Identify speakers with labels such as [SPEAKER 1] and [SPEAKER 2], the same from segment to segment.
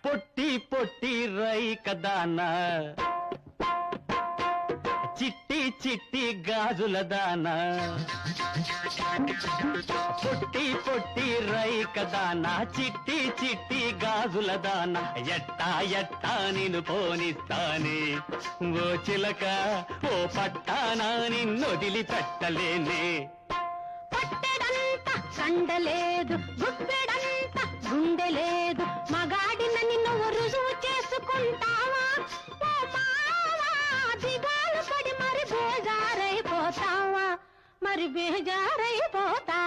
[SPEAKER 1] పొట్టి పొట్టి రైకదానా చిట్టి చిట్టి గాజుల దానా పొట్టి పొట్టి రైకదానా చిట్టి చిట్టి గాజుల దానా ఎట్టా ఎట్టా నిన్ను పోనిస్తానే ఓ చిలక ఓ పట్టానా నిన్నొదిలి పెట్టలేనే
[SPEAKER 2] పట్టెడంతా కండలేదు గుప్పెడంతా గుండె లేదు మగాడిన నిన్ను రుజువు చేసుకుంటావా ఓ మావా దిగాలు పడి మరి బేజారైపోతావా మరి బేజారైపోతావా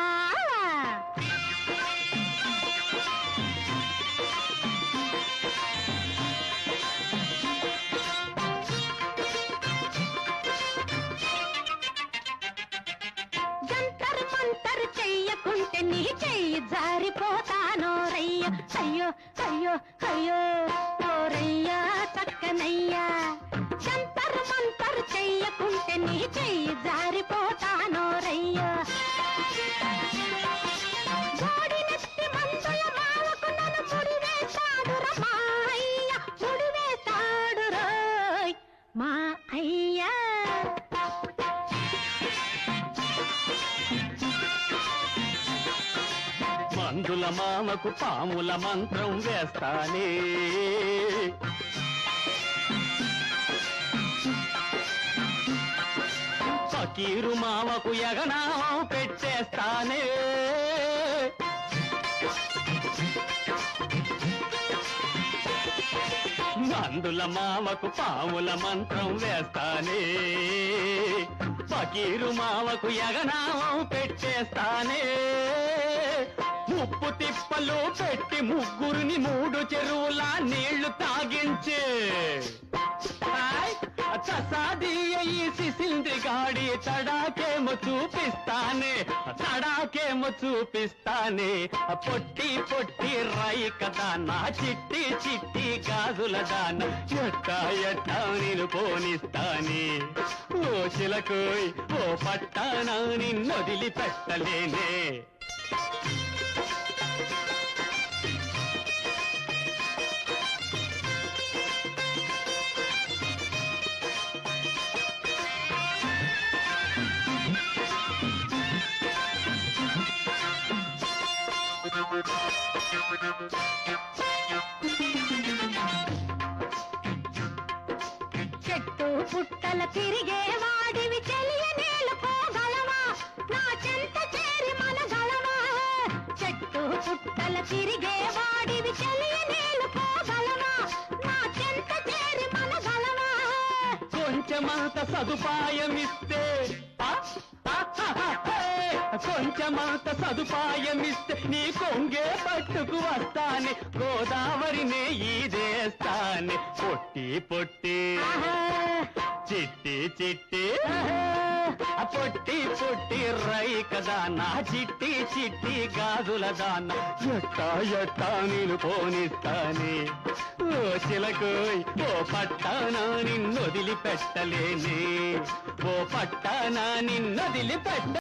[SPEAKER 2] జంతర్ మంతర్ చెయ్యకుంటే నీ చెయ్యి జారిపోతానో రయ్య అయ్యో అయ్యో అయ్యో ఓరయ్యా చక్కనయ్యా జంతర్ మంతర్ చెయ్యకుంటే నీ చెయ్యి జారిపోతానో రయ్య గోడినెత్తి మందుల మావకు నన్ను ముడివేశాడు రా మా అయ్య ముడివేశాడు రోయ్ మా అయ్యా
[SPEAKER 1] మందుల మామకు పాముల మంత్రం వేస్తానే ఫకీరు మామకు యగనామం పెట్టేస్తానే మందుల మామకు పాముల మంత్రం వేస్తానే ఫకీరు మామకు యగనామం పెట్టేస్తానే ముప్పు తిప్పలు పెట్టి ముగ్గురిని 3 చెరువుల నీళ్లు తాగించే చసాదీయ ఈ సిసింది గాడి తడాకేమో చూపిస్తానే పొట్టి పొట్టి రైకదానా చిట్టి చిట్టి గాజుల దానా ఎట్టా ఎట్టా నేను పోనిస్తానే ఓ చిలకోయ్ ఓ పట్టానా నిన్నొదిలి పెట్టలేనే
[SPEAKER 2] చెట్టు పుట్టల తిరిగే వాడివి చెలియ నేలుకోగలవా నా చెంత చేరి మన గలవా చెట్టు పుట్టల తిరిగే వాడివి చెలియ నేలుకోగలవా నా చెంత చేరి మన గలవా
[SPEAKER 1] కొంచెమంత సదుపాయమిస్తే కొంచెమంత సదుపాయమిస్తే నీ కొంగే పట్టుకు వస్తానే గోదావరినే ఈదేస్తానే పొట్టి పొట్టి చిట్టి చిట్టి పొట్టి పొట్టి రైకదానా చిట్టి చిట్టి గాజుల దానా ఎట్టా ఎట్టా నేను పోనిస్తానే ఓ చిలకోయ్ ఓ పట్టానా నిన్నొదిలి పెట్టలేనే ఓ పట్టానా నిన్నొదిలి పెట్ట